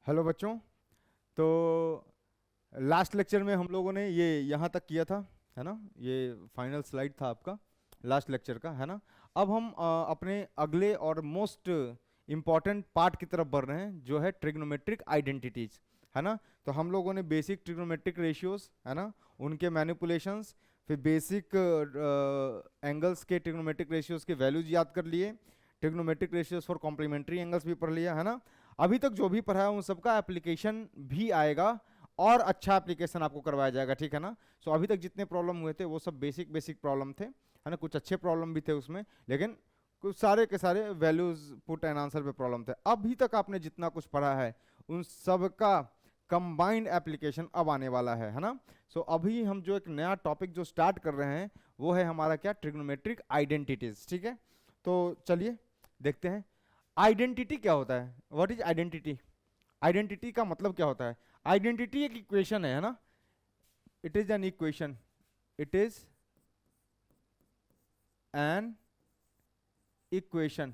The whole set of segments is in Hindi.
हेलो बच्चों। तो लास्ट लेक्चर में हम लोगों ने ये यहाँ तक किया था, है ना। ये फाइनल स्लाइड था आपका लास्ट लेक्चर का, है ना। अब हम अपने अगले और मोस्ट इम्पॉर्टेंट पार्ट की तरफ बढ़ रहे हैं, जो है ट्रिग्नोमेट्रिक आइडेंटिटीज, है ना। तो हम लोगों ने बेसिक ट्रिग्नोमेट्रिक रेशियोज, है ना, उनके मैनिपुलेशंस, फिर बेसिक एंगल्स के ट्रिग्नोमेट्रिक रेशियोज के वैल्यूज याद कर लिए, trigonometric ratios for complementary angles भी पढ़ लिया, है ना। अभी तक जो भी पढ़ा है उन सबका एप्लीकेशन भी आएगा और अच्छा एप्लीकेशन आपको करवाया जाएगा, ठीक है ना। सो अभी तक जितने प्रॉब्लम हुए थे वो सब बेसिक बेसिक प्रॉब्लम थे, है ना। कुछ अच्छे प्रॉब्लम भी थे उसमें, लेकिन कुछ सारे के सारे वैल्यूज पुट एंड आंसर पे प्रॉब्लम थे। अभी तक आपने जितना कुछ पढ़ा है उन सब का कंबाइंड एप्लीकेशन अब आने वाला है ना। सो अभी हम जो एक नया टॉपिक जो स्टार्ट कर रहे हैं वो है हमारा क्या, ट्रिग्नोमेट्रिक आइडेंटिटीज, ठीक है। तो चलिए देखते हैं आइडेंटिटी क्या होता है। What is identity? आइडेंटिटी का मतलब क्या होता है? आइडेंटिटी एक इक्वेशन है ना। It is an equation, it is an equation,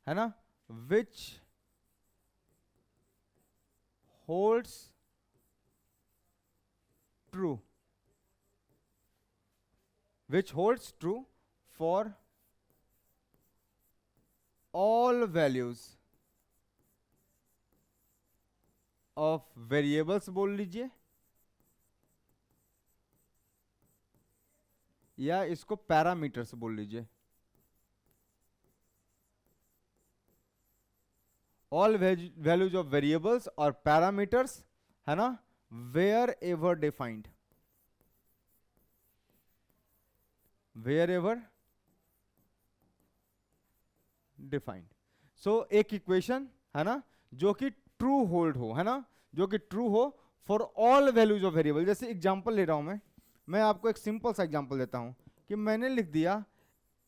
है ना, which holds true, which holds true for all values of variables बोल लीजिए, या इसको पैरामीटर्स बोल लीजिए। ऑल वैल्यूज ऑफ वेरिएबल्स और पैरामीटर्स, है ना, wherever defined, wherever defined. So एक इक्वेशन, है ना, जो कि ट्रू होल्ड हो, है ना, जो कि ट्रू हो for all values of variable. जैसे एग्जांपल ले रहा हूं मैं आपको एक सिंपल सा एग्जांपल देता हूं कि मैंने लिख दिया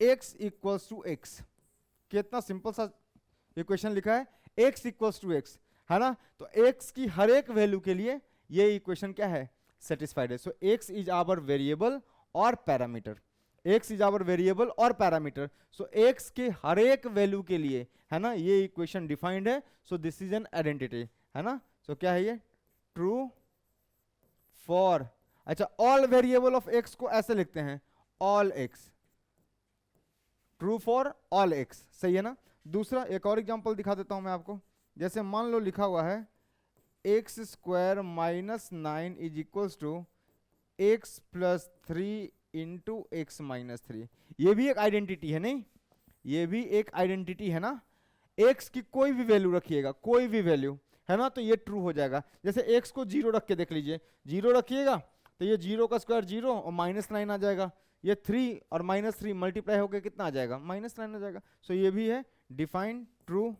x इक्वल्स टू एक्स। कितना सिंपल सा इक्वेशन लिखा है, x इक्वल्स टू एक्स, है ना। तो x की हर एक वैल्यू के लिए ये इक्वेशन क्या है, सेटिस्फाइड है। So x is our variable और parameter, x is our variable और पैरामीटर। सो x के हर एक वैल्यू के लिए, है ना, ये इक्वेशन डिफाइंड है। So this is an identity, है ना। सो क्या है ये, ट्रू फॉर, अच्छा, ऑल वेरिएबल ऑफ x को ऐसे लिखते हैं, all x, true for all x, सही है ना। दूसरा एक और एग्जांपल दिखा देता हूं मैं आपको। जैसे मान लो लिखा हुआ है x square minus 9 is equals to x plus 3 into x minus 3। ये भी एक आइडेंटिटी है, नहीं, ये भी एक आइडेंटिटी है ना। एक्स की कोई भी वैल्यू रखिएगा, कोई भी वैल्यू, है ना, तो ये ट्रू हो जाएगा। जैसे एक्स को जीरो रख के देख लीजिए, जीरो रखिएगा तो ये जीरो का स्क्वायर जीरो और माइनस 9 आ जाएगा। ये 3 और माइनस 3 मल्टीप्लाई होकर कितना आ जाएगा, माइनस 9 आ जाएगा। सो ये भी है डिफाइंड ट्रू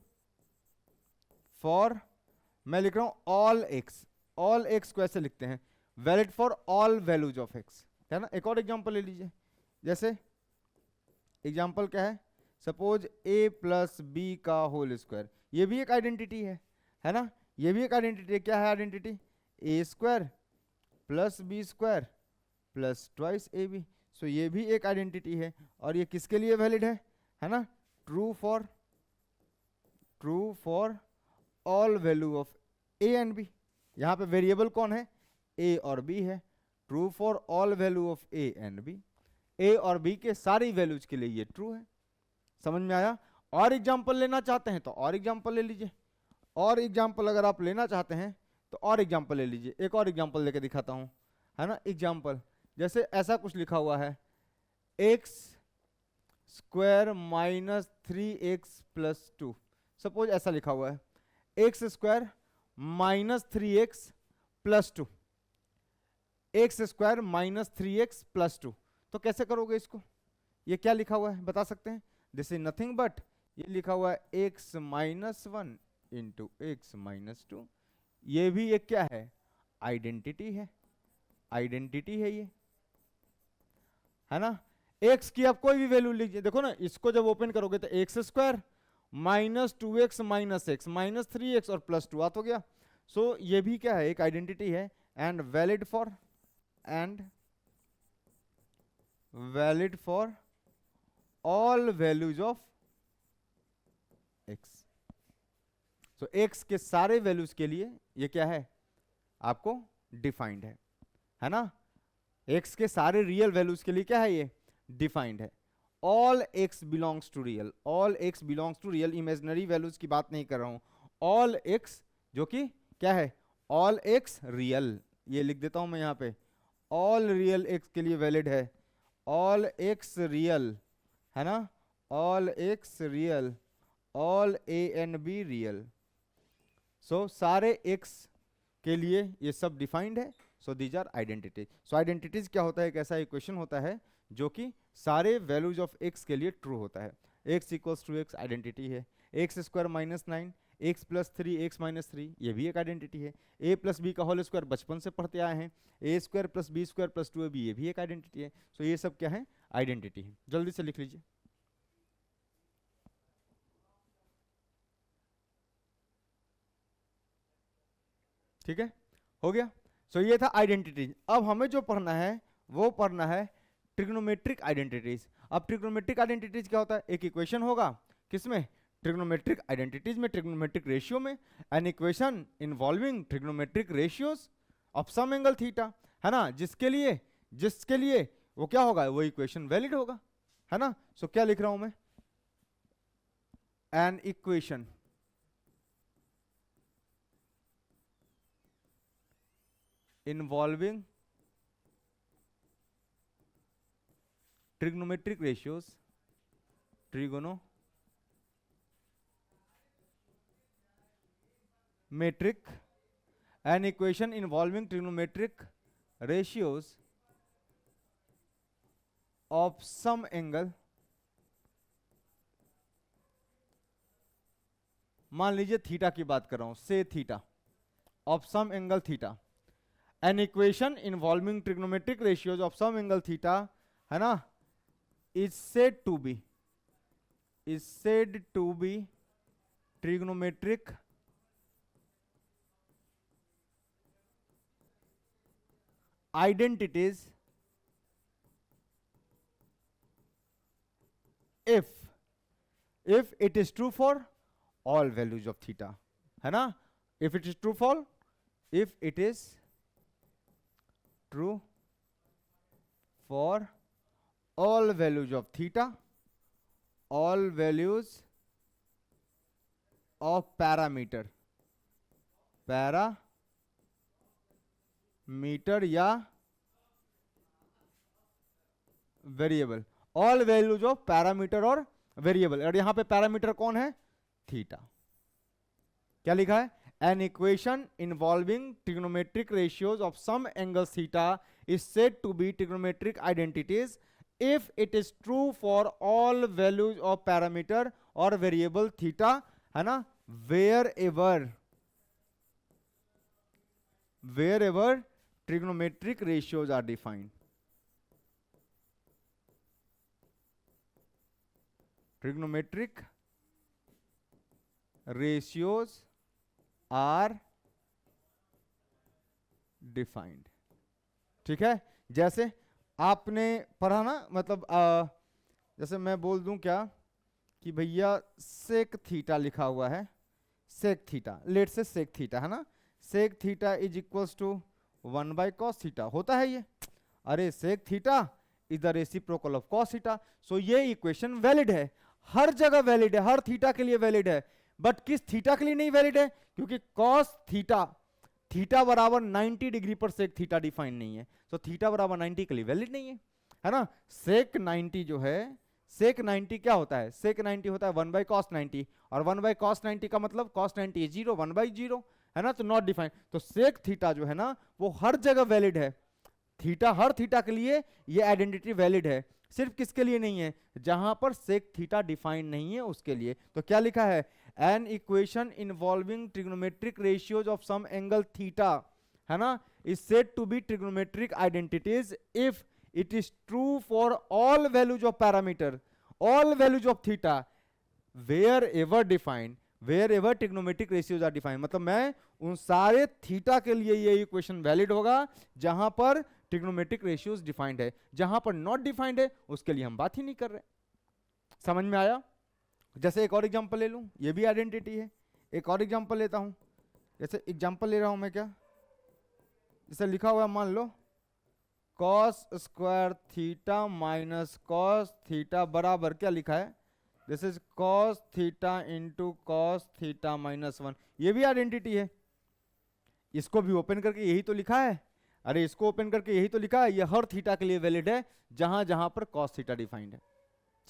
फॉर, मैं लिख रहा हूं ऑल एक्स। ऑल एक्स को ऐसे लिखते हैं, valid for all values of x, है ना। एक और एग्जांपल ले लीजिए। जैसे एग्जांपल क्या है, सपोज a प्लस बी का होल स्क्वायर, ये भी एक आइडेंटिटी है ना। ये भी एक आइडेंटिटी है। क्या है identity, a square plus B square plus twice A b. So ये भी एक आइडेंटिटी है, और ये किसके लिए वैलिड है ना, true for all value of a and b. यहां पे वेरिएबल कौन है, ए और बी है। True for all value of a and b, a और बी के सारी वैल्यूज के लिए ये ट्रू है। समझ में आया? और एग्जांपल लेना चाहते हैं तो और एग्जांपल ले लीजिए, और एग्जांपल अगर आप लेना चाहते हैं तो और एग्जांपल ले लीजिए। एक और एग्जांपल लेके दिखाता हूं, है ना। एग्जांपल जैसे ऐसा कुछ लिखा हुआ है, x square minus 3x plus 2। Suppose ऐसा लिखा हुआ है, x square minus 3x plus 2, x square minus 3x plus 2। तो कैसे करोगे इसको, ये क्या लिखा हुआ है बता सकते हैं? दिस इज नथिंग बट, ये लिखा हुआ है x minus 1 into x minus 2। ये भी एक क्या है, आइडेंटिटी है, आइडेंटिटी है ये, है ना। एक्स की आप कोई भी वैल्यू लीजिए, देखो ना, इसको जब ओपन करोगे तो x square minus 2x minus x minus 3x और प्लस 2 आ तो गया। सो ये भी क्या है, एक आइडेंटिटी है, and valid for all values of x, so x के सारे वैल्यूज के लिए ये क्या है, आपको डिफाइंड है ना। x के सारे रियल वैल्यूज के लिए क्या है, ये डिफाइंड है। All x belongs to real, all x belongs to real, imaginary values की बात नहीं कर रहा हूं। ऑल x जो कि क्या है, ऑल x रियल, ये लिख देता हूं मैं यहां पे, ऑल रियल x के लिए वैलिड है। ऑल x रियल है ना, all x real, all a and b real. So सारे x के लिए ये सब डिफाइंड है। So these are identities. So identities क्या होता है, एक ऐसा इक्वेशन होता है जो कि सारे वैल्यूज ऑफ x के लिए ट्रू होता है। x equals to x identity है। X square minus 9, x plus 3, x minus 3, ये भी एक आइडेंटिटी है। a प्लस बी का होल स्क्वायर बचपन से पढ़ते आए हैं, a square plus B square plus 2ab, ये भी एक आइडेंटिटी है। सो ये सब क्या है, आइडेंटिटी है। जल्दी से लिख लीजिए। ठीक है, हो गया। सो ये था आइडेंटिटीज। अब हमें जो पढ़ना है वो पढ़ना है ट्रिग्नोमेट्रिक आइडेंटिटीज। अब ट्रिग्नोमेट्रिक आइडेंटिटीज क्या होता है, एक इक्वेशन होगा किसमें, ट्रिग्नोमेट्रिक आइडेंटिटीज में, ट्रिग्नोमेट्रिक रेशियो में, an equation involving trigonometric ratios of some angle theta, है ना, जिसके लिए वो क्या होगा, वो इक्वेशन वैलिड होगा, है ना। सो क्या लिख रहा हूं मैं, an equation involving trigonometric ratios, trigonometric, an equation involving trigonometric ratios of some angle, मान लीजिए थीटा की बात कर रहा हूं, से theta, of some angle theta, an equation involving trigonometric ratios of some angle theta, है ना, is said to be trigonometric identities if it is true for all values of theta, है ना, if it is true for all values of theta, all values of parameter या variable, all values of parameter और वेरिएबल। और यहां पे पैरामीटर कौन है, थीटा। क्या लिखा है, an equation involving trigonometric ratios of some angles theta is said to be trigonometric identities if it is true for all values of parameter or variable theta, है ना, wherever trigonometric ratios are defined. Trigonometric ratios are defined. ठीक है, जैसे आपने पढ़ा ना, मतलब जैसे मैं बोल दूं क्या कि भैया सेक थीटा लिखा हुआ है, सेक थीटा, लेट से सेक थीटा, है ना, sec theta is equals to 1/cos theta, होता है ये, अरे sec theta is the reciprocal of cos theta. So ये इक्वेशन वैलिड है, हर जगह वैलिड है, हर थीटा के लिए वैलिड है, बट किस थीटा के लिए नहीं वैलिड है, क्योंकि cos थीटा बराबर 90 डिग्री पर सेक थीटा डिफाइन नहीं है। तो थीटा बराबर 90 के लिए वैलिड नहीं है ना। सेक 90 जो है, सेक 90 क्या होता है, सेक 90 होता है 1/cos 90, और 1/cos 90 का मतलब cos 90 is 0, 1/0, है ना, तो नॉट डिफाइन। तो सेक थीटा जो है ना वो हर जगह वैलिड है, थीटा, हर थीटा के लिए ये आइडेंटिटी वैलिड है, सिर्फ किसके लिए नहीं है, जहां पर सेक थीटा डिफाइन नहीं है उसके लिए। तो क्या लिखा है, an equation involving trigonometric ratios of some angle theta, है ना, is said to be trigonometric identities if it is true for all values of parameter, all values of theta, wherever defined, wherever trigonometric ratios are defined। मतलब मैं उन सारे थीटा के लिए ये इक्वेशन वैलिड होगा जहां पर ट्रिग्नोमेट्रिक रेशियोज डिफाइंड है, जहां पर नॉट डिफाइंड है उसके लिए हम बात ही नहीं कर रहे। समझ में आया। जैसे एक और एग्जांपल ले लूं, ये भी आइडेंटिटी है, एक और एग्जांपल लेता हूं, जैसे एग्जांपल ले रहा हूं मैं, क्या जैसे लिखा हुआ है, मान लो cos square theta minus cos theta बराबर क्या लिखा है, this is cos theta into cos theta minus 1। ये भी आइडेंटिटी है, इसको भी ओपन करके यही तो लिखा है, अरे इसको ओपन करके यही तो लिखा है, ये हर थीटा के लिए वैलिड है जहां जहां पर cos थीटा डिफाइंड है।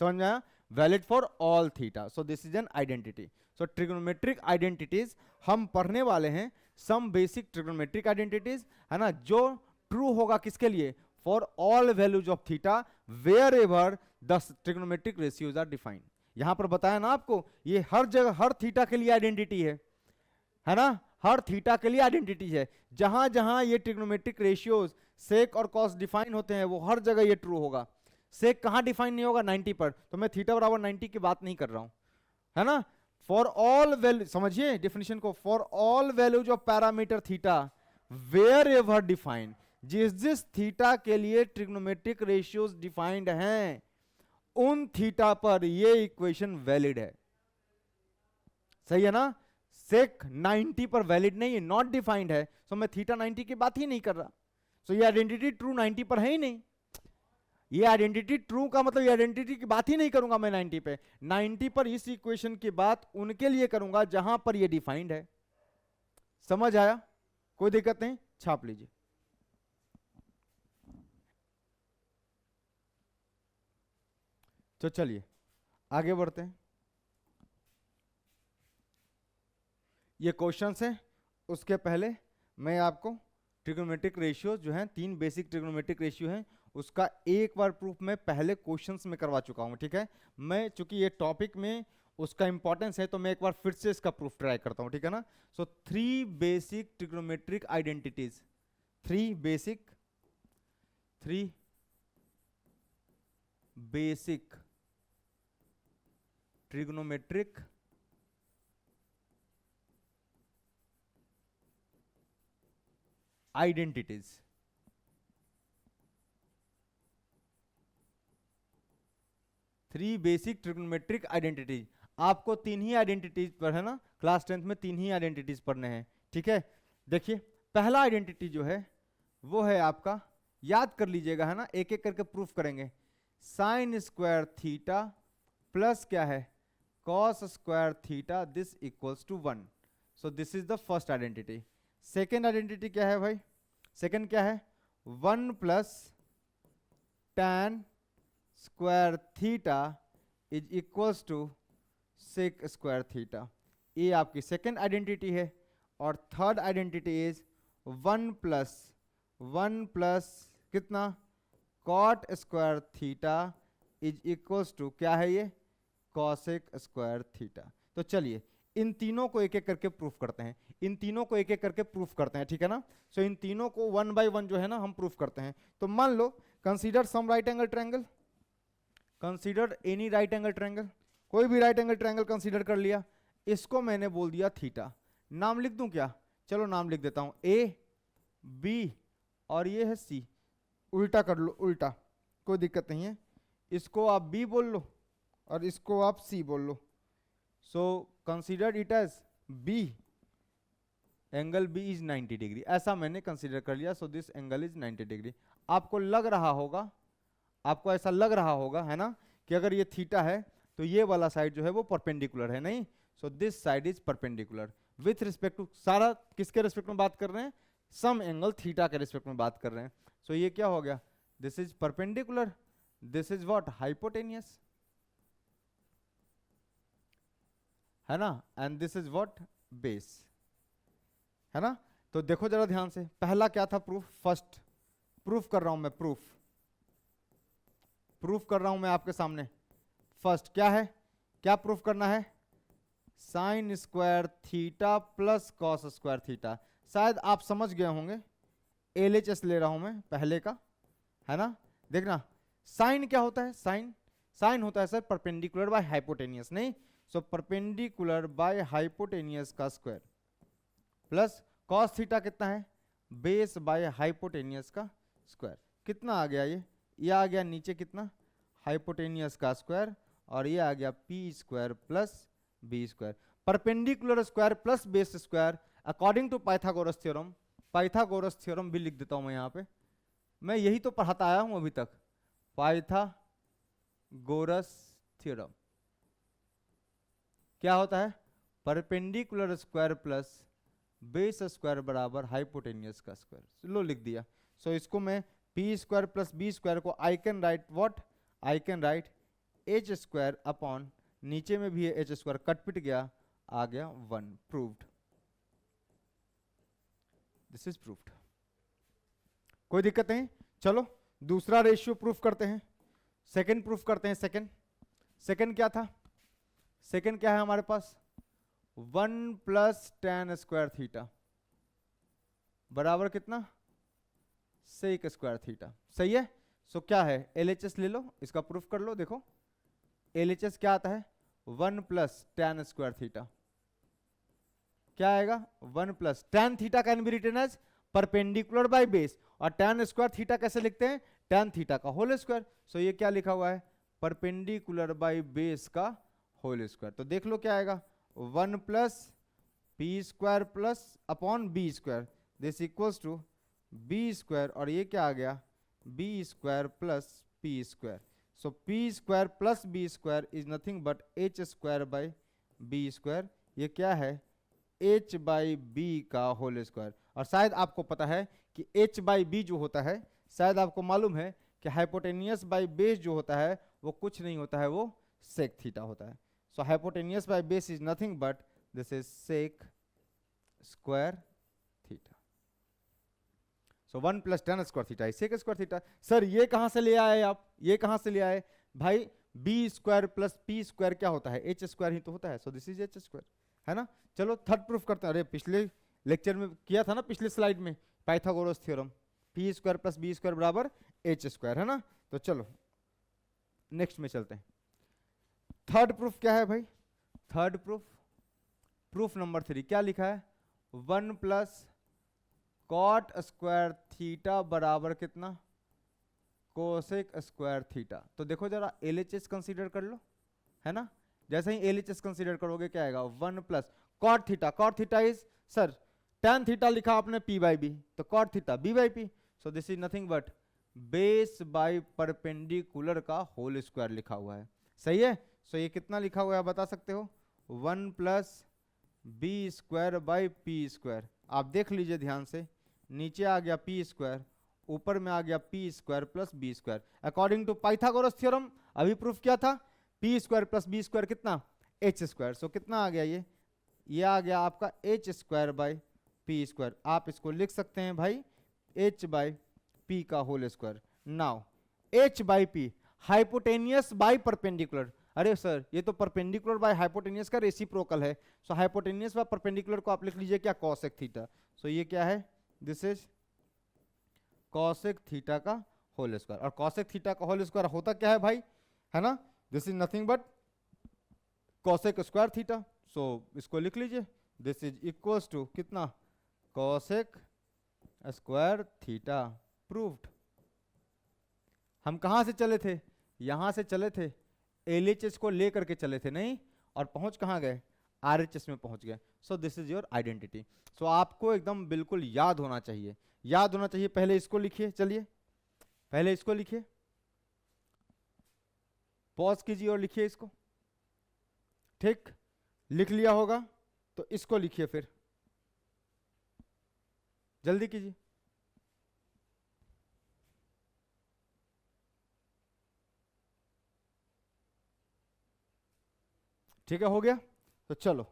समझ में आया? Valid for all theta, so this is an identity. So trigonometric identities हम पढ़ने वाले हैं, सम बेसिक ट्रिग्नोमेट्रिक आइडेंटिटीज, है ना, जो ट्रू होगा किसके लिए, for all values of theta wherever the trigonometric ratios are defined. यहां पर बताया ना आपको, ये हर जगह हर थीटा के लिए आइडेंटिटी है ना, हर थीटा के लिए आइडेंटिटी है, जहां जहां ये ट्रिग्नोमेट्रिक रेशियोज सेक और कॉस डिफाइन होते हैं वो हर जगह ये ट्रू होगा। सेक कहां डिफाइन नहीं होगा, 90 पर, तो मैं थीटा बराबर 90 की बात नहीं कर रहा हूं, है ना। फॉर ऑल वैल्यू, समझिए डेफिनेशन को, for all values of parameter theta wherever defined, जिस जिस थीटा के लिए ट्रिग्नोमेट्रिक रेशियोज डिफाइंड हैं उन थीटा पर ये इक्वेशन वैलिड है। सही है ना, सेक 90 पर वैलिड नहीं है, नॉट डिफाइंड है, सो मैं थीटा 90 की बात ही नहीं कर रहा, सो ये आइडेंटिटी ट्रू 90 पर है ही नहीं। ये आइडेंटिटी ट्रू का मतलब ये आइडेंटिटी की बात ही नहीं करूंगा मैं 90 पे, 90 पर इस इक्वेशन की बात उनके लिए करूंगा जहां पर ये डिफाइंड है। समझ आया? कोई दिक्कत नहीं, छाप लीजिए। तो चलिए आगे बढ़ते हैं, ये क्वेश्चंस हैं, उसके पहले मैं आपको ट्रिग्नोमेट्रिक रेशियो जो हैं, 3 बेसिक ट्रिग्नोमेट्रिक रेशियो हैं, उसका एक बार प्रूफ मैं पहले क्वेश्चंस में करवा चुका हूं, ठीक है। मैं चूंकि ये टॉपिक में उसका इंपॉर्टेंस है तो मैं एक बार फिर से इसका प्रूफ ट्राई करता हूं, ठीक है ना। सो 3 basic trigonometric identities, 3 basic trigonometric identities, three basic trigonometric identities. आपको 3 ही आइडेंटिटीज पर, है ना, क्लास 10th में 3 ही आइडेंटिटीज पढ़ने हैं, ठीक है। देखिए पहला आइडेंटिटी जो है वो है आपका, याद कर लीजिएगा, है ना, एक एक करके प्रूफ करेंगे। साइन स्क्वायर थीटा प्लस क्या है, cos square theta, this equals to 1। So this is the first identity. Second identity क्या है भाई, सेकेंड क्या है, 1 plus tan square theta is equals to sec square theta, ये आपकी सेकेंड आइडेंटिटी है। और थर्ड आइडेंटिटी इज 1 प्लस कितना, cot square theta is equals to क्या है ये, कॉसेक स्क्वायर थीटा। तो चलिए इन तीनों को एक एक करके प्रूफ करते हैं, इन तीनों को एक एक करके प्रूफ करते हैं, ठीक है ना। सो इन तीनों को 1 बाय 1 जो है ना हम प्रूफ करते हैं। तो मान लो consider some right angle triangle, consider any right angle triangle, कोई भी राइट एंगल ट्रायंगल कंसीडर कर लिया, इसको मैंने बोल दिया थीटा। नाम लिख दूं क्या, चलो नाम लिख देता हूं, ए बी और ये है सी। उल्टा कर लो, उल्टा, कोई दिक्कत नहीं है, इसको आप बी बोल लो और इसको आप सी बोल लो। So consider it as B, angle B is 90 degree, ऐसा मैंने कंसीडर कर लिया। So this angle is 90 degree. आपको लग रहा होगा, आपको ऐसा लग रहा होगा, है ना, कि अगर ये थीटा है तो ये वाला साइड जो है वो परपेंडिकुलर है, नहीं। So this side is perpendicular with respect to, सारा किसके रिस्पेक्ट में बात कर रहे हैं, सम एंगल थीटा के रिस्पेक्ट में बात कर रहे हैं। सो ये क्या हो गया, this is perpendicular, this is what, hypotenuse, है ना, and this is what, base, है ना। तो देखो जरा ध्यान से, पहला क्या था प्रूफ, फर्स्ट प्रूफ कर रहा हूं मैं, प्रूफ कर रहा हूं मैं आपके सामने। फर्स्ट क्या है, क्या प्रूफ करना है, sign square theta plus cos square theta. शायद आप समझ गए होंगे, LHS ले रहा हूं मैं पहले का, है ना। देखना साइन क्या होता है, साइन होता है सर परपेंडिकुलर बाय हाइपोटेनियस, नहीं। सो परपेंडिकुलर बाय हाइपोटेनियस का स्क्वायर प्लस कॉस थीटा कितना है, बेस बाय हाइपोटेनियस का स्क्वायर। कितना आ गया ये आ गया नीचे कितना, हाइपोटेनियस का स्क्वायर, और ये आ गया P square plus B square. Perpendicular square plus base square according to Pythagoras theorem, Pythagoras theorem भी लिख देता हूं मैं यहाँ पे, मैं यही तो पढ़ाता आया हूं अभी तक, पाइथागोरस थ्योरम क्या होता है, perpendicular square plus base square बराबर हाइपोटेनियस का स्क्वायर, लो लिख दिया। सो इसको मैं p square plus B square को I can write what, I can write h square upon, नीचे में भी है एच स्क्वायर, कट पिट गया, आ गया 1, प्रूव्ड, दिस इज प्रूव्ड। कोई दिक्कत नहीं, चलो दूसरा रेशियो प्रूफ करते हैं, सेकंड प्रूफ करते हैं। सेकंड क्या था, सेकंड क्या है हमारे पास, 1 प्लस tan स्क्वायर थीटा बराबर कितना, सेक स्क्वायर थीटा, सही है। सो क्या है, LHS ले लो, इसका प्रूफ कर लो, देखो LHS क्या आता है, 1 प्लस tan स्क्वायर थीटा, क्या आएगा 1 plus tan theta can be written as perpendicular by base, और tan स्क्वायर थीटा कैसे लिखते हैं, tan थीटा का होल स्क्वायर। सो ये क्या लिखा हुआ है, परपेंडिकुलर बाय बेस का होल स्क्वायर। तो देख लो क्या आएगा, 1 plus P square plus upon B square, this equals to B square, और ये क्या आ गया, B square plus P square. So P square plus B square is nothing but H square by B square, ये क्या है, h बाई बी का होल स्क्वायर। और शायद आपको पता है कि h बाई बी जो होता है, शायद आपको मालूम है कि हाइपोटेनियस बाई बेस जो होता है वो कुछ नहीं होता है, वो सेक थीटा होता है। So hypotenuse by base is nothing but this is sec square theta. So 1 plus tan square theta is sec square theta. Sir ये कहां से ले आए आप, ये कहां से ले आए भाई, B square plus P square क्या होता है, एच स्क्वायर ही तो होता है। So this is H square, है ना। चलो थर्ड प्रूफ करते हैं, अरे पिछले लेक्चर में किया था ना, पिछले स्लाइड में Pythagoras theorem, P square plus B square बराबर एच स्क्वायर, है ना। तो चलो नेक्स्ट में चलते हैं। थर्ड प्रूफ क्या है भाई, थर्ड प्रूफ, प्रूफ नंबर 3 क्या लिखा है, 1 प्लस कॉट स्क्वायर थीटा बराबर कितना, कोसेक स्क्वायर थीटा। तो देखो जरा LHS कंसीडर कर लो, है ना। जैसे ही LHS कंसीडर करोगे क्या आएगा, 1 plus cot theta, cot theta is sir tan theta लिखा आपने p बाई बी, तो cot theta b by P. So this is nothing but base by perpendicular का होल स्क्वायर लिखा हुआ है, सही है। सो ये कितना लिखा हुआ है बता सकते हो, 1 plus B square by P square. आप देख लीजिए ध्यान से, नीचे आ गया पी स्क्वायर, ऊपर में आ गया P square plus B square. According to Pythagoras theorem अभी प्रूफ किया था, P square plus B square कितना, एच स्क्वायर। सो कितना आ गया, ये आ गया आपका H square by P square. आप इसको लिख सकते हैं भाई एच बाई पी का whole square. Now H by P hypotenuse by perpendicular, अरे सर ये तो परपेंडिकुलर बाय हाइपोटेनियस का रेसिप्रोकल है। सो हाइपोटेनियस बाय परपेंडिकुलर को आप लिख लीजिए क्या, कॉसेक थीटा। सो ये क्या है, दिस इज कॉसेक थीटा का होल स्क्वायर। और कॉसेक थीटा का होल स्क्वायर होता क्या है भाई, है ना, this is nothing but cosec square theta. So इसको लिख लीजिए, दिस इज इक्वल्स टू कितना, कॉसेक स्क्वायर थीटा, प्रूव्ड। हम कहां से चले थे, यहां से चले थे, LHS को लेकर के चले थे नहीं, और पहुंच कहां गए, RHS में पहुंच गए। So this is your identity. सो आपको एकदम बिल्कुल याद होना चाहिए, याद होना चाहिए। पहले इसको लिखिए, चलिए पहले इसको लिखिए, पॉज कीजिए और लिखिए इसको, ठीक, लिख लिया होगा तो इसको लिखिए, फिर जल्दी कीजिए। ठीक है, हो गया। तो चलो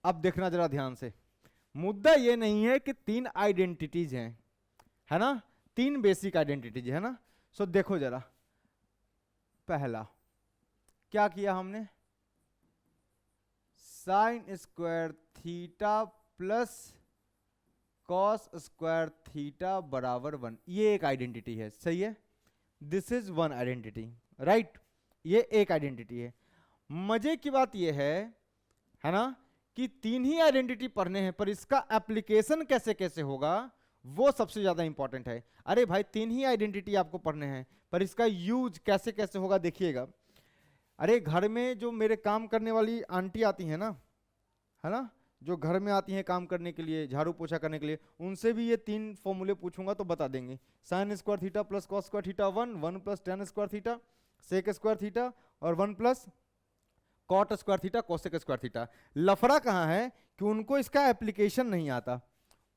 अब देखना जरा ध्यान से, मुद्दा ये नहीं है कि 3 आइडेंटिटीज हैं, है ना, 3 बेसिक आइडेंटिटीज है ना। सो देखो जरा, पहला क्या किया हमने, sign square theta plus cos square theta बराबर 1, ये एक आइडेंटिटी है, सही है। दिस इज 1 आइडेंटिटी, राइट, ये एक आइडेंटिटी है। मजे की बात ये है ना, कि 3 ही आइडेंटिटी पढ़ने हैं, पर इसका एप्लीकेशन कैसे कैसे होगा वो सबसे ज्यादा इंपॉर्टेंट है। अरे भाई 3 ही आइडेंटिटी आपको पढ़ने हैं, पर इसका यूज कैसे कैसे होगा देखिएगा। अरे घर में जो मेरे काम करने वाली आंटी आती है ना, है ना, जो घर में आती हैं काम करने के लिए, झाड़ू पोछा करने के लिए, उनसे भी ये 3 फॉर्मूले पूछूंगा तो बता देंगे। Sine square theta plus cos square theta 1, 1 plus tan square theta sec square theta और 1 plus cot square theta cosec square theta. लफड़ा कहाँ है कि उनको इसका एप्लीकेशन नहीं आता,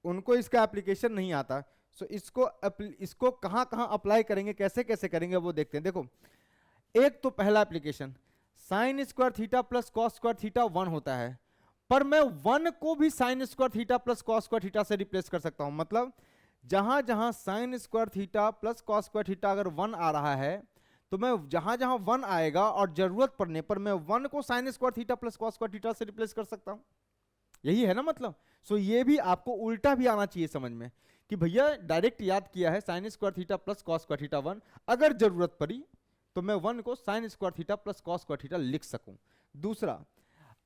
उनको इसका एप्लीकेशन नहीं आता। सो इसको कहाँ कहाँ अप्लाई करेंगे, कैसे कैसे करेंगे वो देखते हैं। देखो, एक तो पहला application sign square theta plus cos square theta 1 होता है, पर मैं 1 को भी sign square theta plus cos square theta से रिप्लेस कर सकता हूं। मतलब जहां जहां sign square theta plus cos square theta अगर 1 आ रहा है, तो मैं जहां जहां 1 आएगा और जरूरत पड़ने पर मैं 1 को sign square theta plus cos square theta से रिप्लेस कर सकता हूं। यही है ना मतलब। सो ये भी आपको उल्टा भी आना चाहिए समझ में कि भैया डायरेक्ट याद किया है sign square theta plus cos square theta 1, अगर जरूरत पड़ी तो मैं 1 को sign square theta plus cos square theta लिख सकूं। दूसरा,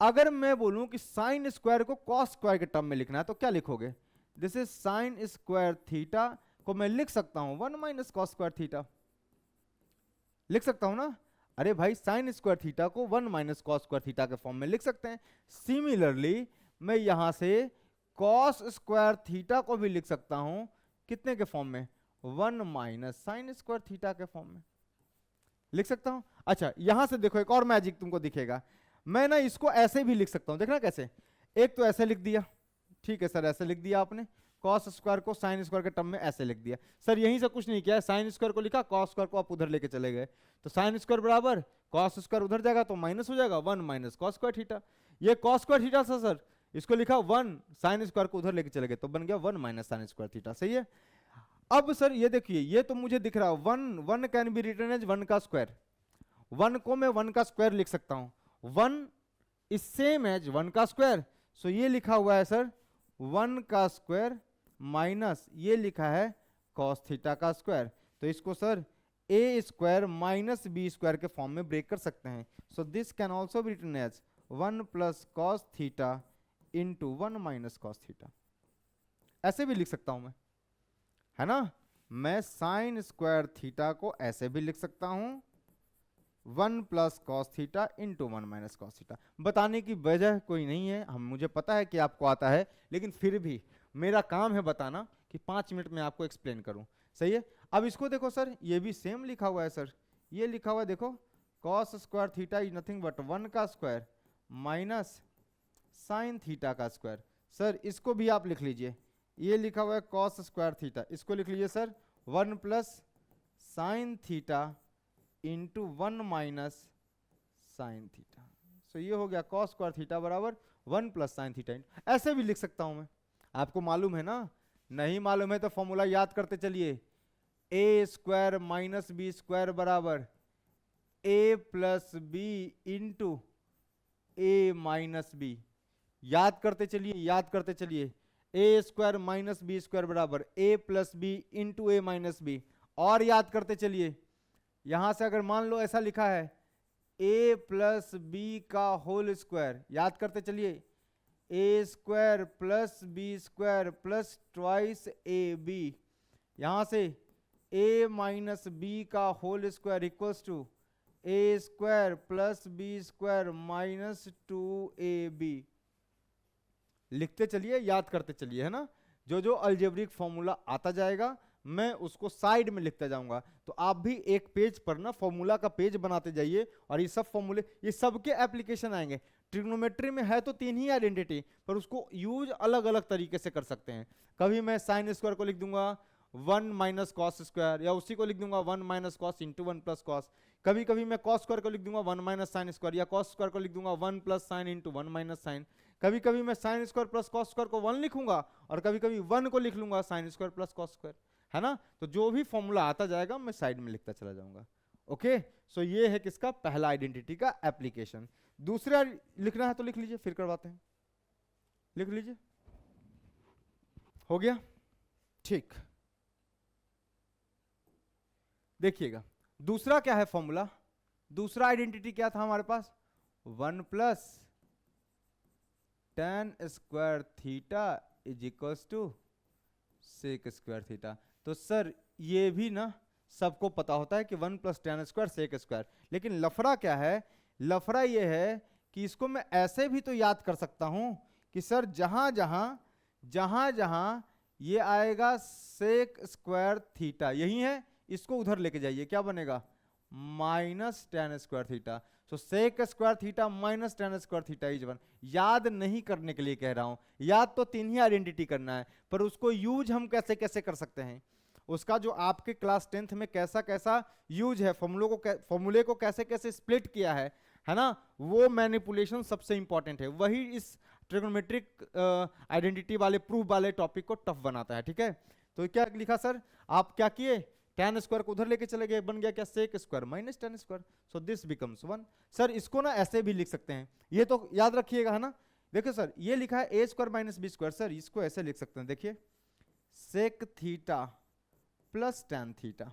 अगर मैं बोलूं कि साइन स्क्वायर को कॉस स्क्वायर के टर्म में लिखना है तो क्या लिखोगे? This is sine square theta को मैं लिख सकता हूं 1 माइनस कॉस स्क्वायर थीटा, लिख सकता हूं ना। अरे भाई, साइन स्क्वायर थीटा को 1 माइनस कॉस स्क्वायर थीटा के फॉर्म में लिख सकते हैं। सिमिलरली मैं यहां से कॉस स्क्वायर थीटा को भी लिख सकता हूं, कितने के फॉर्म में? 1 माइनस साइन स्क्वायर थीटा के फॉर्म में लिख सकता हूं। अच्छा, यहां से देखो एक और मैजिक तुमको दिखेगा। मैं ना इसको ऐसे भी लिख सकता हूं, देखना कैसे। एक तो ऐसे लिख दिया, ठीक है सर, ऐसे लिख दिया आपने, कॉस स्क्वायर को साइन स्क्वायर के टर्म में ऐसे लिख दिया। सर यहीं से कुछ नहीं किया, साइन स्क्वायर को लिखा, कॉस स्क्वायर को आप उधर लेके चले गए, तो साइन स्क्वायर बराबर कॉस स्क्वायर उधर जाएगा तो माइनस हो जाएगा 1 माइनस कॉस स्क्वायर थीटा। ये कॉस स्क्वायर थीटा था सर, इसको लिखा 1, साइन स्क्वायर को उधर लेके चले गए तो बन गया 1 माइनस साइन स्क्वायर थीटा। सही है। अब सर ये देखिए, ये तो मुझे दिख रहा है 1 कैन बी रिटन एज 1 का स्क्वायर, 1 को मैं 1 का स्क्वायर लिख सकता हूं। 1 इज सेम एज 1 का स्क्वायर, सो ये लिखा हुआ है सर 1 का स्क्वायर माइनस ये लिखा है कॉस थीटा का स्क्वायर। तो इसको sir A square minus B square के फॉर्म में ब्रेक कर सकते हैं। So this can also be written as 1 plus cos theta into 1 minus cos theta, ऐसे भी लिख सकता हूं मैं, है ना। मैं साइन स्क्वायर थीटा को ऐसे भी लिख सकता हूं 1 plus cos theta into 1 minus cos theta. बताने की वजह कोई नहीं है, मुझे पता है कि आपको आता है, लेकिन फिर भी मेरा काम है बताना कि 5 मिनट में आपको एक्सप्लेन करूं। सही है। अब इसको देखो सर, ये भी सेम लिखा हुआ है सर, ये लिखा हुआ है देखो, cos square theta is nothing but 1 का स्क्वायर माइनस साइन थीटा का स्क्वायर। सर इसको भी आप लिख लीजिए, ये लिखा हुआ है कॉस स्क्वायर थीटा, इसको लिख लीजिए sir 1 plus sine theta into 1 minus sine theta. So ये हो गया कॉस स्क्वायर थीटा बराबर 1 प्लस साइन थीटा। ऐसे भी लिख सकता हूं मैं, आपको मालूम है ना। नहीं मालूम है तो फॉर्मूला याद करते चलिए, A square minus B square बराबर ए plus B into A minus B. याद करते चलिए, याद करते चलिए, A square minus B square बराबर ए plus B into A minus B. और याद करते चलिए, यहां से अगर मान लो ऐसा लिखा है ए प्लस बी का होल स्क्वायर, याद करते चलिए, A square plus B square plus twice A B, यहां से ए माइनस बी का whole square equals to A square plus B square minus 2ab। लिखते चलिए, याद करते चलिए, है ना। जो जो अलजेब्रिक फॉर्मूला आता जाएगा मैं उसको साइड में लिखता जाऊंगा, तो आप भी एक पेज पर ना फॉर्मूला का पेज बनाते जाइए, और ये सब फॉर्मूले, ये सबके एप्लीकेशन आएंगे। ट्रिग्नोमेट्री में है तो 3 ही आइडेंटिटी, पर उसको यूज अलग अलग तरीके से कर सकते हैं। कभी मैं साइन स्क्वायर को लिख दूंगा 1 माइनस कॉस स्क्वायर, या उसी को लिख दूंगा 1 minus cos into 1 plus cos. कभी कभी मैं कॉस स्क्वायर को लिख दूंगा 1 माइनस साइन स्क्वायर, या कॉस स्क्वायर को लिख दूंगा 1 plus sine into 1 minus sine. कभी कभी मैं sine square plus cos square को 1 लिखूंगा, और कभी कभी 1 को लिख लूंगा sign square plus cos square, है ना। तो जो भी फॉर्मूला आता जाएगा मैं साइड में लिखता चला जाऊंगा। ओके, सो ये है किसका, पहला आइडेंटिटी का एप्लीकेशन। दूसरा लिखना है तो लिख लीजिए, फिर करवाते हैं, लिख लीजिए। हो गया, ठीक। देखिएगा दूसरा क्या है फॉर्मूला, दूसरा आइडेंटिटी क्या था हमारे पास, 1 plus tan square theta is equals to sec square theta. तो सर ये भी ना सबको पता होता है कि 1 plus tan square sec square, लेकिन लफड़ा क्या है, लफड़ा ये है कि इसको मैं ऐसे भी तो याद कर सकता हूं कि सर जहां जहां ये आएगा सेक स्क्वायर थीटा, यही है, इसको उधर लेके जाइए, क्या बनेगा minus tan square theta. So sec square theta minus tan square theta is 1। याद नहीं करने के लिए कह रहा हूं, याद तो तीन ही आइडेंटिटी करना है, पर उसको यूज हम कैसे कैसे कर सकते हैं, उसका जो आपके क्लास 10th में कैसा कैसा यूज है, फॉर्मूले को कैसे कैसे स्प्लिट किया है ना, वो मैनिपुलेशन सबसे इंपॉर्टेंट है, वही इस ट्रिग्नोमेट्रिक आइडेंटिटी वाले प्रूफ वाले टॉपिक को टफ बनाता है। ठीक है, तो क्या लिखा सर, आप क्या किए, टेन स्क्वायर को उधर लेके चले गए, बन गया क्या sec square minus tan square, so this becomes 1। Sir इसको ना ऐसे भी लिख सकते हैं, ये तो याद रखिएगा, है ना। देखिए सर ये लिखा है A square minus B square, sir इसको ऐसे लिख सकते हैं, देखिए sec theta plus tan theta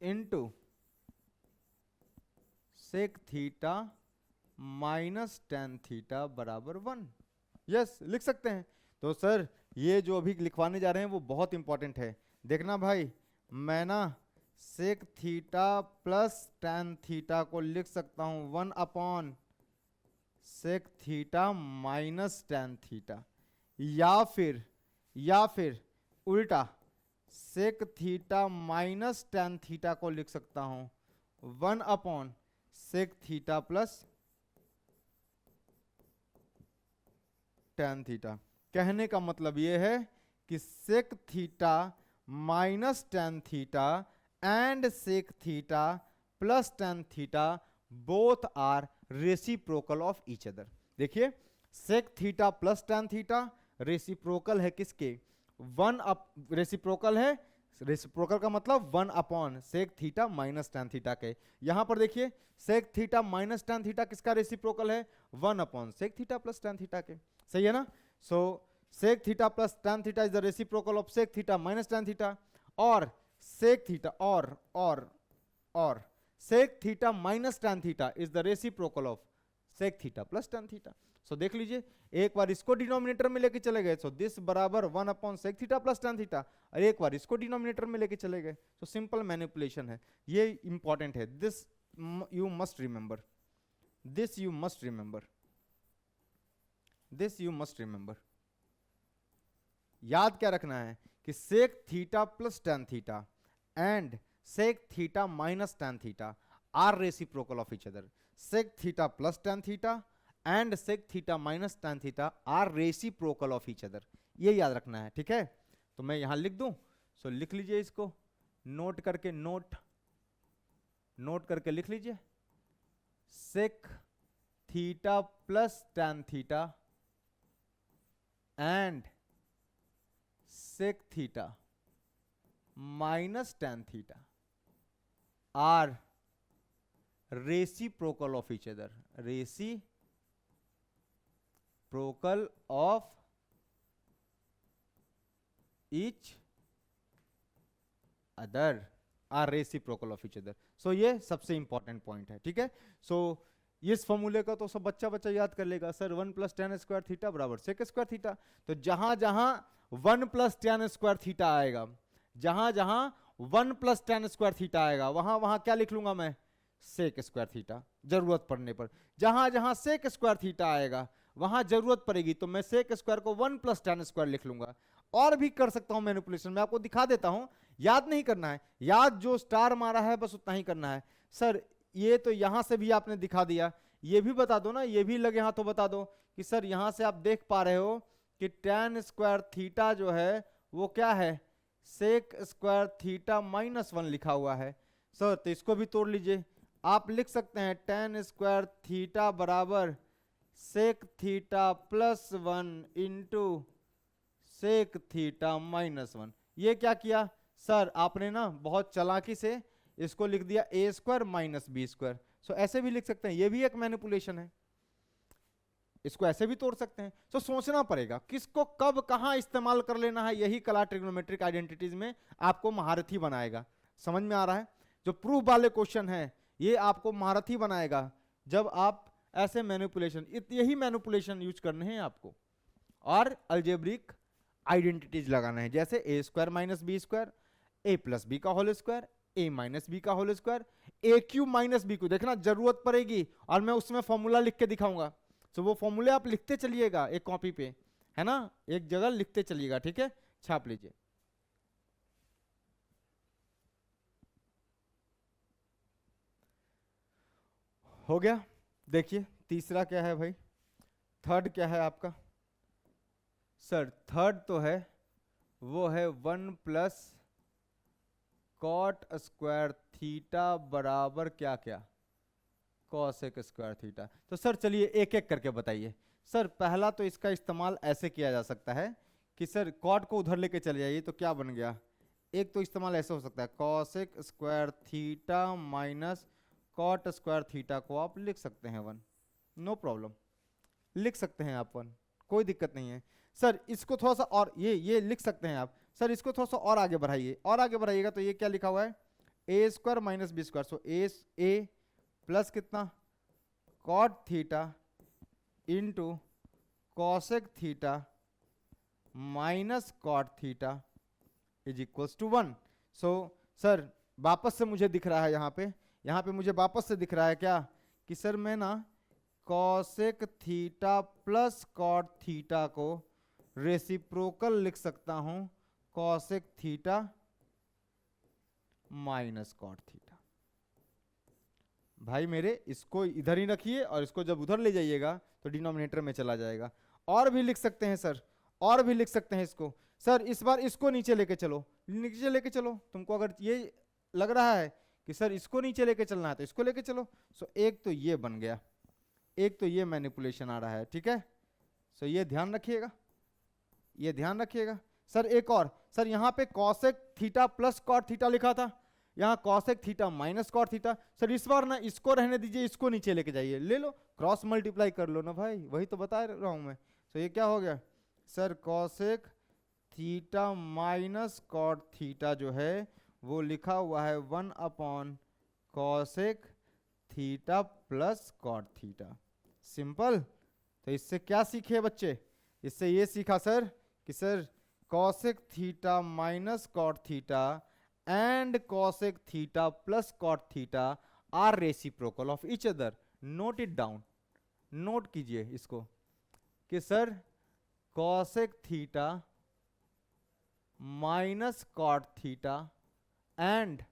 into sec theta minus tan theta बराबर 1। यस लिख सकते हैं। तो सर ये जो अभी लिखवाने जा रहे हैं वो बहुत इंपॉर्टेंट है, देखना भाई, मैं ना sec theta plus tan theta को लिख सकता हूं 1 upon sec theta minus tan theta, या फिर उल्टा sec theta minus tan theta को लिख सकता हूं 1 upon sec theta plus tan theta. कहने का मतलब ये है कि sec theta minus tan theta and sec theta plus tan theta both are reciprocal of each other. देखिए sec theta plus tan theta reciprocal है किसके, रेसिप्रोकल है, रेसिप्रोकल का मतलब 1 upon sec theta minus tan theta के। यहां पर देखिए sec theta minus tan theta किसका रेसिप्रोकल है, 1 upon sec theta plus tan theta के, सही है ना। So sec theta plus tan theta is the reciprocal of sec theta minus tan theta, और सेक थीटा और sec theta minus tan theta is the reciprocal of sec theta plus tan theta. सो देख लीजिए, एक बार इसको डिनोमिनेटर में लेके चले गए, सो दिस बराबर 1 upon sec theta plus tan theta, और एक बार इसको डिनोमिनेटर में लेके चले गए, सो सिंपल मैनिपुलेशन है, ये इंपॉर्टेंट है, this you must remember, this you must remember, this you must remember. याद क्या रखना है कि sec theta plus tan theta and sec theta minus tan theta are reciprocal of each other, sec theta plus tan theta and sec theta minus tan theta are reciprocal of each other, ये याद रखना है। ठीक है, तो मैं यहां लिख दूं, सो लिख लीजिए इसको, नोट करके नोट करके लिख लीजिए, sec theta plus tan theta and sec theta minus tan theta are reciprocal of each other, reciprocal of each other, are reciprocal of each other. So ये सबसे इंपॉर्टेंट पॉइंट है। ठीक है, सो इस फॉर्मूले का तो सब बच्चा याद कर लेगा, sir 1 plus tan square theta बराबर सेक स्क्वायर थीटा, तो जहां जहां 1 प्लस टेन स्क्वायर थीटा आएगा, जहां जहां 1 प्लस टेन स्क्वायर थीटा आएगा, वहां वहां क्या लिख लूंगा मैं, सेक स्क्वायर थीटा, जरूरत पड़ने पर। जहां जहां सेक स्क्वायर थीटा आएगा वहां जरूरत पड़ेगी तो मैं सेक स्क्वायर को 1 प्लस टेन स्क्वायर लिख लूंगा। और भी कर सकता हूं मैनिपुलेशन, मैं आपको दिखा देता हूं, याद नहीं करना है, याद जो स्टार मारा है बस उतना ही करना है। सर ये तो यहां से भी आपने दिखा दिया, ये भी बता दो ना, ये भी लगे हाथों बता दो कि सर यहां से आप देख पा रहे हो कि टेन स्क्वायर थीटा जो है वो क्या है, सेक स्क्वायर थीटा माइनस 1 लिखा हुआ है। सर तो इसको भी तोड़ लीजिए, आप लिख सकते हैं टेन स्क्वायर थीटा बराबर sec theta plus 1 into sec theta minus 1। ये क्या किया सर आपने ना, बहुत चालाकी से इसको लिख दिया ए स्क्वायर माइनस बी स्क्वायर। सो ऐसे भी लिख सकते हैं, ये भी एक मैनिपुलेशन है, इसको ऐसे भी तोड़ सकते हैं। सो सोचना पड़ेगा किसको कब कहां इस्तेमाल कर लेना है, यही कला ट्रिग्नोमेट्रिक आइडेंटिटीज में आपको महारथी बनाएगा। समझ में आ रहा है, जो प्रूफ वाले क्वेश्चन है ये आपको महारथी बनाएगा, जब आप ऐसे मैनिपुलेशन, यही मैनिपुलेशन यूज करने हैं आपको, और अलजेब्रिक आइडेंटिटीज लगाना है, जैसे ए स्क्वायर माइनस बी स्क्वायर, ए प्लस बी का होल स्क्वायर, ए माइनस बी का होल स्क्वायर, ए क्यू माइनस बी क्यू, देखना जरूरत पड़ेगी और मैं उसमें फॉर्मूला लिख के दिखाऊंगा। तो वो फॉर्मूले आप लिखते चलिएगा एक कॉपी पे, है ना, एक जगह लिखते चलिएगा, ठीक है, छाप लीजिए। हो गया। देखिए तीसरा क्या है भाई, थर्ड क्या है आपका सर? थर्ड तो है वो है 1 प्लस कॉट स्क्वायर थीटा बराबर क्या क्या, कॉसेक स्क्वायर थीटा। तो सर चलिए एक एक करके बताइए। सर पहला तो इसका इस्तेमाल ऐसे किया जा सकता है कि सर कॉट को उधर लेके चले जाइए तो क्या बन गया, एक तो इस्तेमाल ऐसे हो सकता है cosec square theta minus cot square theta को आप लिख सकते हैं 1, नो प्रॉब्लम, लिख सकते हैं आप 1, कोई दिक्कत नहीं है। सर इसको थोड़ा सा और ये लिख सकते हैं आप। सर इसको थोड़ा सा और आगे बढ़ाइए, और आगे बढ़ाइएगा तो ये क्या लिखा हुआ है, A square minus B square, so A plus कितना cot theta into cosec theta minus cot theta is equals to 1। So sir वापस से मुझे दिख रहा है यहाँ पे मुझे वापस से दिख रहा है क्या कि सर मैं ना cosec theta plus cot theta को रेसिप्रोकल लिख सकता हूं cosec theta minus cot theta. भाई मेरे इसको इधर ही रखिए और इसको जब उधर ले जाइएगा तो डिनोमिनेटर में चला जाएगा। और भी लिख सकते हैं सर, और भी लिख सकते हैं इसको। सर इस बार इसको नीचे लेके चलो, नीचे लेके चलो। तुमको अगर ये लग रहा है कि सर इसको नीचे लेके चलना है तो इसको लेके चलो। सो एक तो ये बन गया, एक तो ये मैनिपुलेशन आ रहा है, ठीक है। सो ये ध्यान रखिएगा, ये ध्यान रखिएगा। सर एक और, सर यहाँ पे cosec theta plus cot theta लिखा था, यहाँ cosec theta minus cot theta. Sir इस बार ना इसको रहने दीजिए, इसको नीचे लेके जाइए, ले लो क्रॉस मल्टीप्लाई कर लो ना भाई, वही तो बता रहा हूँ मैं। तो ये क्या हो गया sir, cosec theta minus cot theta जो है वो लिखा हुआ है 1 upon cosec theta plus cot theta. Simple. तो इससे क्या सीखे बच्चे, इससे ये सीखा सर कि sir cosec theta minus cot theta and cosec theta plus cot theta are reciprocal of each other. Note it down, note कीजिए इसको कि sir cosec theta minus cot theta and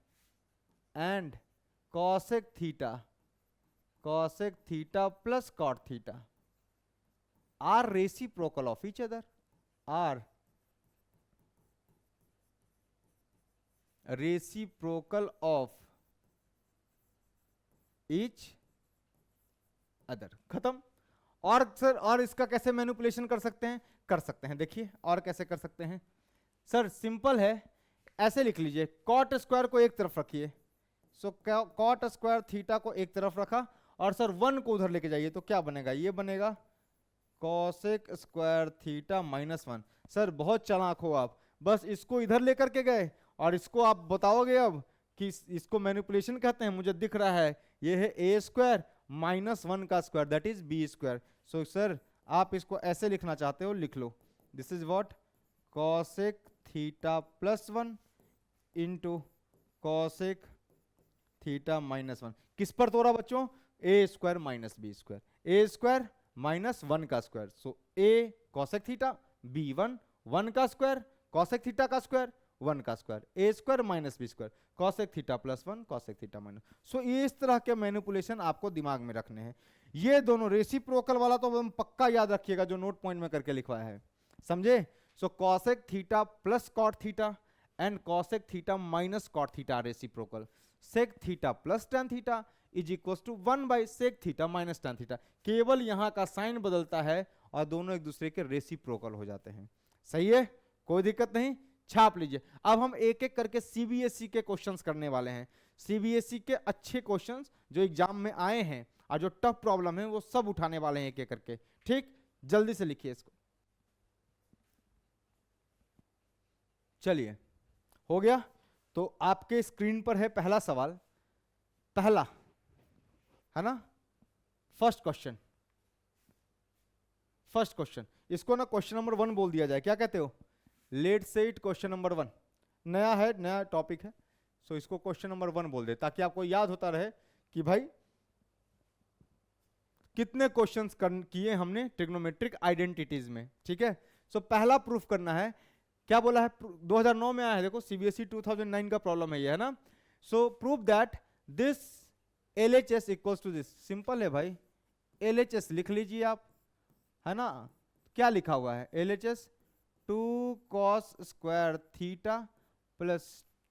cosec theta plus cot theta are reciprocal of each other, are reciprocal of each other. खत्म। और सर और इसका कैसे मैनिपुलेशन कर सकते हैं, कर सकते हैं, देखिए और कैसे कर सकते हैं। सर सिंपल है, ऐसे लिख लीजिए, कॉट स्क्वायर को एक तरफ रखिए। सो कॉट स्क्वायर थीटा को एक तरफ रखा और सर 1 को उधर लेके जाइए तो क्या बनेगा, ये बनेगा cosec square theta minus 1। Sir बहुत चालाक हो आप, बस इसको इधर लेकर के गए और इसको आप बताओगे अब कि इसको मैनिपुलेशन कहते हैं। मुझे दिख रहा है ये है ए स्क्वायर माइनस 1 का square, that is B square. So sir आप इसको ऐसे लिखना चाहते हो, लिख लो, this is what cosec theta plus 1 into cosec theta minus 1। किस पर तोड़ा बच्चों, A square minus B square, A square minus 1 का square. So A cosec theta, B 1 का स्क्वायर, कॉसेक थीटा का स्क्वायर 1 का square, A square minus B square, cosec theta plus 1 cosec theta minus. So इस तरह के मैनिपुलेशन आपको दिमाग में रखने हैं। ये दोनों रेसिप्रोकल वाला तो हम पक्का याद रखिएगा जो नोट पॉइंट में करके लिखवाया है, समझे। So cosec theta plus cot theta and cosec theta minus cot theta reciprocal. Sec theta plus tan theta is equal to 1 by sec theta minus tan theta. केवल यहां का साइन बदलता है और दोनों एक दूसरे के रेसिप्रोकल हो जाते हैं। सही है, कोई दिक्कत नहीं, छाप लीजिए। अब हम एक एक करके सीबीएसई के क्वेश्चंस करने वाले हैं। सीबीएसई के अच्छे क्वेश्चंस जो एग्जाम में आए हैं और जो टफ प्रॉब्लम है वो सब उठाने वाले हैं एक एक करके, ठीक। जल्दी से लिखिए इसको। चलिए हो गया। तो आपके स्क्रीन पर है पहला सवाल, पहला है ना, फर्स्ट क्वेश्चन। इसको ना क्वेश्चन नंबर 1 बोल दिया जाए, क्या कहते हो, लेट से इट क्वेश्चन नंबर 1। नया है, नया टॉपिक है। सो इसको क्वेश्चन नंबर 1 बोल दे, ताकि आपको याद होता रहे कि भाई कितने क्वेश्चंस किए हमने ट्रिग्नोमेट्रिक आइडेंटिटीज में। ठीक है, सो पहला प्रूफ करना है, क्या बोला है, 2009 में आया है, देखो सीबीएसई 2009 का प्रॉब्लम है ये, है ना। So prove that this LHS equals to this, simple है भाई, LHS लिख लीजिए आप, है ना। क्या लिखा हुआ है, LHS 2 cos square theta plus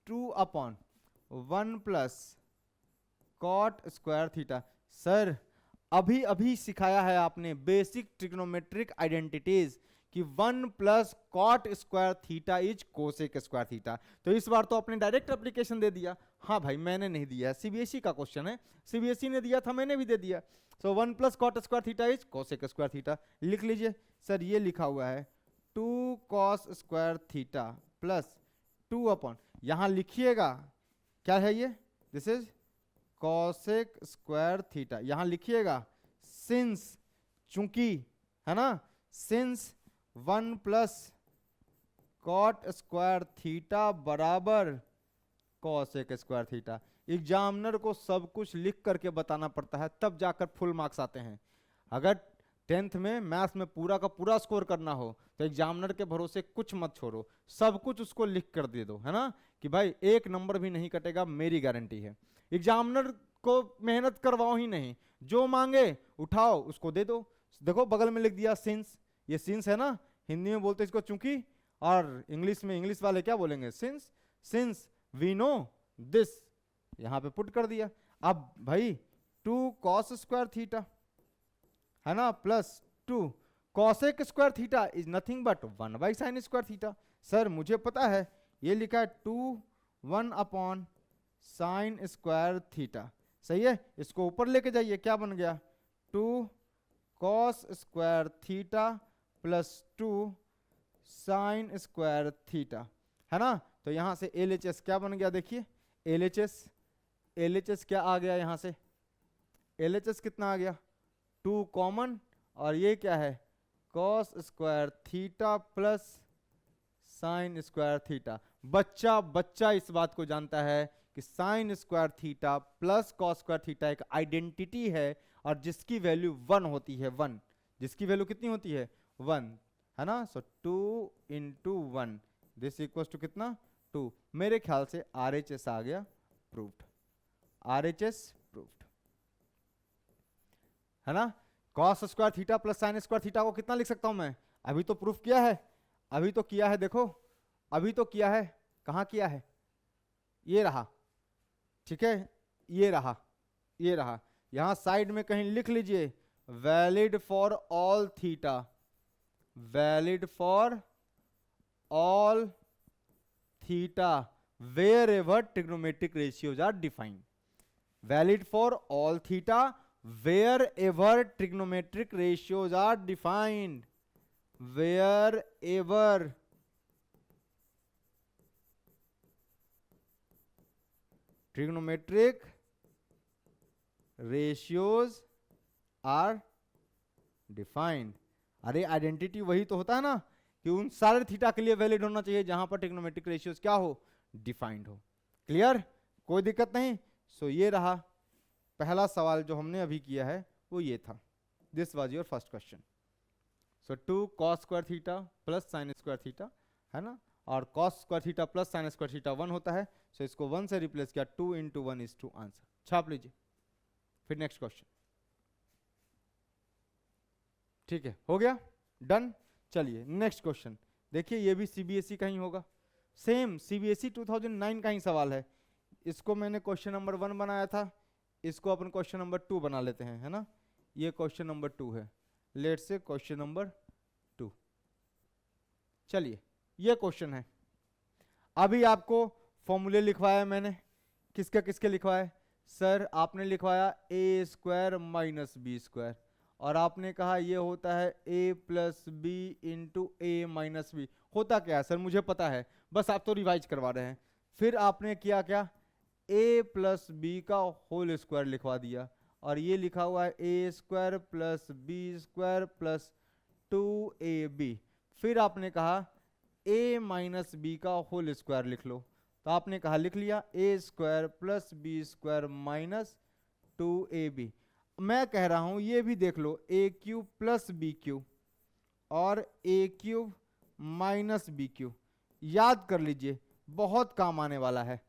2 upon 1 plus cot square theta. Sir अभी अभी सिखाया है आपने बेसिक ट्रिग्नोमेट्रिक आइडेंटिटीज कि 1 plus cot square theta is cosec square theta. तो इस बार तो आपने डायरेक्ट एप्लीकेशन दे दिया। हाँ भाई मैंने नहीं दिया है, सीबीएसई का क्वेश्चन है, सीबीएसई ने दिया था, मैंने भी दे दिया। So 1 plus cot square theta is cosec square theta, लिख लीजिए। सर ये लिखा हुआ है 2 cos square theta plus 2 upon, यहां लिखिएगा क्या है ये, this is cosec square theta, यहां लिखिएगा सिंस, चूंकि, है ना, since 1 plus cot square theta बराबर कॉसेक स्क्वायर थीटा। एग्जामिनर को सब कुछ लिख करके बताना पड़ता है, तब जाकर फुल मार्क्स आते हैं। अगर 10th में मैथ्स में पूरा का पूरा स्कोर करना हो तो एग्जामिनर के भरोसे कुछ मत छोड़ो, सब कुछ उसको लिख कर दे दो, है ना, कि भाई एक नंबर भी नहीं कटेगा, मेरी गारंटी है। एग्जामिनर को मेहनत करवाओ ही नहीं, जो मांगे उठाओ उसको दे दो। देखो बगल में लिख दिया सिंस, ये सिंस है ना, हिंदी में बोलते इसको चूंकि, और इंग्लिश में इंग्लिश वाले क्या बोलेंगे, since, since we know this, यहां पे पुट कर दिया। अब भाई 2 कॉस स्क्वायर थीटा, है ना, plus 2 cosec square theta is nothing but 1 by sine square theta. Sir मुझे पता है, ये लिखा है 2 1 अपॉन साइन स्क्वायर थीटा, सही है। इसको ऊपर लेके जाइए, क्या बन गया, 2 cos square theta plus 2 sign square theta, है ना। तो यहां से LHS क्या बन गया, देखिए LHS क्या आ गया, यहां से LHS कितना आ गया, 2 कॉमन, और ये क्या है, cos square theta plus sign square theta. बच्चा बच्चा इस बात को जानता है कि sign square theta plus cos square theta एक आइडेंटिटी है, और जिसकी वैल्यू 1 होती है, 1, जिसकी वैल्यू कितनी होती है, 1, है ना। सो 2 इंटू 1 दिस इक्वल्स टू कितना, 2। मेरे ख्याल से RHS आ गया, प्रूव्ड, RHS प्रूव्ड, है ना। Cos square theta plus sign square theta को कितना लिख सकता हूं मैं, अभी तो प्रूफ किया है, अभी तो किया है, देखो अभी तो किया है, कहां किया है, ये रहा, ठीक है, ये रहा, ये रहा। यहां साइड में कहीं लिख लीजिए valid for all theta, valid for all theta wherever trigonometric ratios are defined, valid for all theta wherever trigonometric ratios are defined, wherever trigonometric ratios are defined। अरे आइडेंटिटी वही तो होता है ना, कि उन सारे थीटा के लिए वैलिड होना चाहिए जहां पर ट्रिग्नोमेट्रिक रेशियोज क्या हो, डिफाइंड हो। क्लियर, कोई दिक्कत नहीं। सो ये रहा पहला सवाल जो हमने अभी किया है, वो ये था, this was your first question. So 2 cos square theta plus sign square theta, है ना, और cos square theta plus sign square theta 1 होता है। सो इसको 1 से रिप्लेस किया, 2 इंटू 1 इज 2 आंसर, छाप लीजिए। फिर नेक्स्ट क्वेश्चन, ठीक है, हो गया, डन। चलिए नेक्स्ट क्वेश्चन देखिए, ये भी सीबीएसई का ही होगा, सेम सीबीएसई 2009 का ही सवाल है। इसको मैंने क्वेश्चन नंबर 1 बनाया था, इसको अपन क्वेश्चन नंबर 2 बना लेते हैं, है ना। ये क्वेश्चन नंबर 2 है, लेट्स से क्वेश्चन नंबर 2। चलिए ये क्वेश्चन है, अभी आपको फॉर्मूले लिखवाया मैंने, किसके किसके लिखवाए, सर आपने लिखवाया a square minus B square, और आपने कहा ये होता है a plus B into A minus B. होता क्या है सर, मुझे पता है, बस आप तो रिवाइज करवा रहे हैं। फिर आपने किया क्या, a प्लस बी का होल स्क्वायर लिखवा दिया, और ये लिखा हुआ है a square plus B square plus 2ab। फिर आपने कहा a माइनस बी का होल स्क्वायर लिख लो, तो आपने कहा लिख लिया A square plus B square minus 2ab। मैं कह रहा हूं ये भी देख लो, A cube plus B cube और A cube minus B cube, याद कर लीजिए बहुत काम आने वाला है।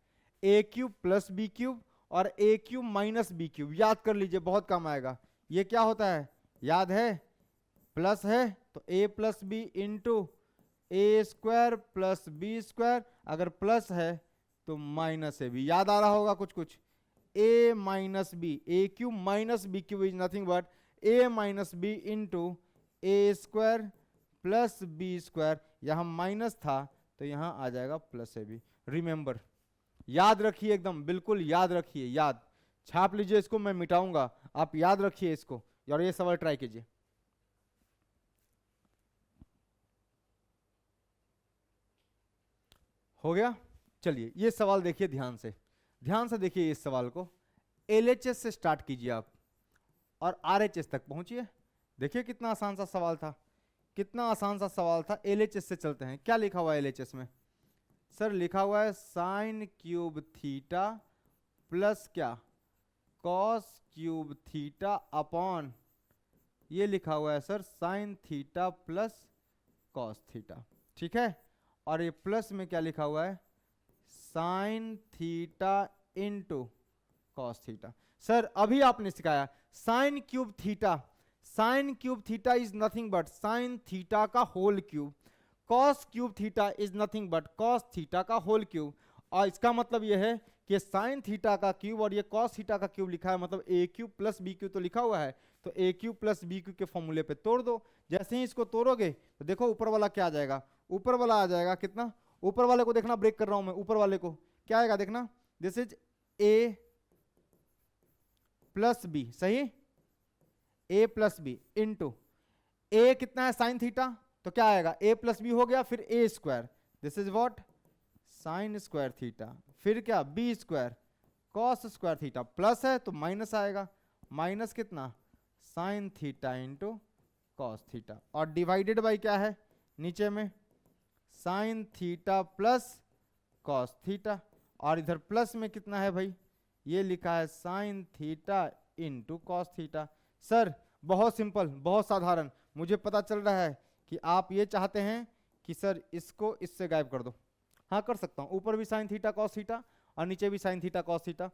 ए क्यूब प्लस बी क्यूब और A cube minus B cube, याद कर लीजिए बहुत काम आएगा। ये क्या होता है याद है, प्लस है तो ए plus B into A square plus B square, अगर प्लस है तो माइनस है बी, याद आ रहा होगा कुछ कुछ। A minus B, A cube minus B cube is nothing but A minus B into A square plus B square, यहां माइनस था तो यहां आ जाएगा प्लस ए बी। रिमेंबर, याद रखिए एकदम बिल्कुल याद रखिए, याद छाप लीजिए इसको, मैं मिटाऊंगा, आप याद रखिए इसको और ये सवाल ट्राई कीजिए। हो गया, चलिए ये सवाल देखिए ध्यान से, ध्यान से देखिए इस सवाल को। एलएचएस से स्टार्ट कीजिए आप और आरएचएस तक पहुंचिए। देखिए कितना आसान सा सवाल था, कितना आसान सा सवाल था। एलएचएस से चलते हैं, क्या लिखा हुआ है एलएचएस में? सर लिखा हुआ है साइन क्यूब थीटा प्लस क्या, कॉस क्यूब थीटा अपॉन, ये लिखा हुआ है sir sign theta plus cos theta, ठीक है। और ये प्लस में क्या लिखा हुआ है, sine theta into cos theta. Sir अभी आपने सिखाया sine cube theta, sine cube theta is nothing but sine theta का whole cube, cos cube theta is nothing but cos theta का होल क्यूब। और इसका मतलब यह है कि साइन थीटा का क्यूब और ये कॉस थीटा का क्यूब लिखा है, मतलब ए क्यूब प्लस बी क्यूब तो लिखा हुआ है, तो ए क्यूब प्लस बी क्यूब के फॉर्मूले पे तोड़ दो। जैसे ही इसको तोड़ोगे तो देखो ऊपर वाला क्या आ जाएगा, ऊपर वाला आ जाएगा कितना, ऊपर वाले को देखना, ब्रेक कर रहा हूं मैं, ऊपर वाले को क्या आएगा देखना, this is A plus B, सही, A plus B into A कितना है साइन थीटा, तो क्या आएगा ए प्लस बी हो गया, फिर A square, this is what sine square theta, फिर क्या B square cos square theta, plus है तो माइनस आएगा, माइनस कितना sine theta into cos theta, और डिवाइडेड बाई क्या है नीचे में sine theta plus cos theta, और इधर प्लस में कितना है भाई, ये लिखा है sine theta into cos theta. Sir बहुत सिंपल, बहुत साधारण, मुझे पता चल रहा है कि आप ये चाहते हैं कि सर इसको इससे गायब कर दो, हाँ कर सकता हूँ, ऊपर भी साइन थीटा कॉस थीटा और नीचे भी sine theta cos theta,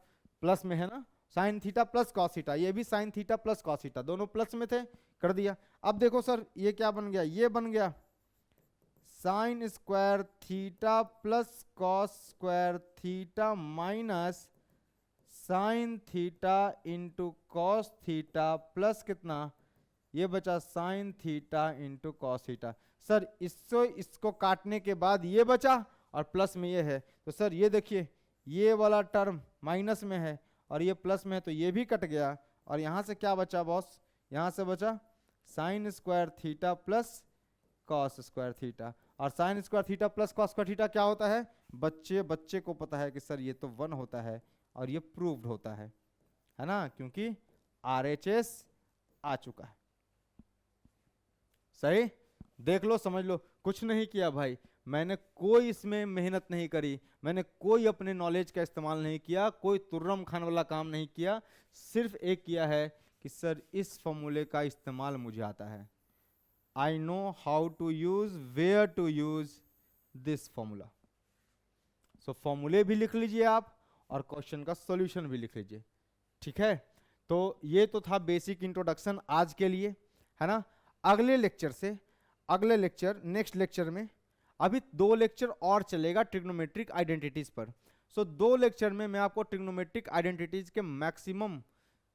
plus में है ना sign theta plus cos theta, ये भी sign theta plus cos theta, दोनों प्लस में थे, कर दिया। अब देखो सर ये क्या बन गया, ये बन गया sign square theta plus cos square theta minus sine theta into cos theta plus कितना, ये बचा sign theta into cos theta. Sir इसको काटने के बाद ये बचा और प्लस में ये है, तो सर ये देखिए ये वाला टर्म माइनस में है और ये प्लस में है, तो ये भी कट गया, और यहाँ से क्या बचा बॉस, यहाँ से बचा sine square theta plus cos square theta, और sine square theta plus cos square theta क्या होता है, बच्चे को पता है कि सर ये तो 1 होता है, और ये प्रूव्ड होता है ना, क्योंकि आरएचएस आ चुका है। सही, देख लो समझ लो, कुछ नहीं किया भाई, मैंने कोई इसमें मेहनत नहीं करी, मैंने कोई अपने नॉलेज का इस्तेमाल नहीं किया, कोई तुर्रम खान वाला काम नहीं किया, सिर्फ एक किया है कि सर इस फॉर्मूले का इस्तेमाल मुझे आता है, I know how to use, where to use this formula. So फॉर्मूले भी लिख लीजिए आप और क्वेश्चन का सॉल्यूशन भी लिख लीजिए, ठीक है। तो ये तो था बेसिक इंट्रोडक्शन आज के लिए, है ना। अगले लेक्चर नेक्स्ट लेक्चर में, अभी 2 लेक्चर और चलेगा ट्रिग्नोमेट्रिक आइडेंटिटीज पर। सो 2 लेक्चर में मैं आपको ट्रिग्नोमेट्रिक आइडेंटिटीज के मैक्सिमम,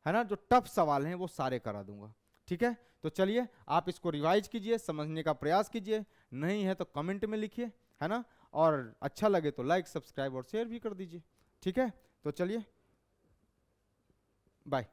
है ना, जो टफ सवाल हैं वो सारे करा दूंगा, ठीक है। तो चलिए आप इसको रिवाइज कीजिए, समझने का प्रयास कीजिए, नहीं है तो कमेंट में लिखिए, है ना, और अच्छा लगे तो लाइक सब्सक्राइब और शेयर भी कर दीजिए, ठीक है। तो चलिए बाय।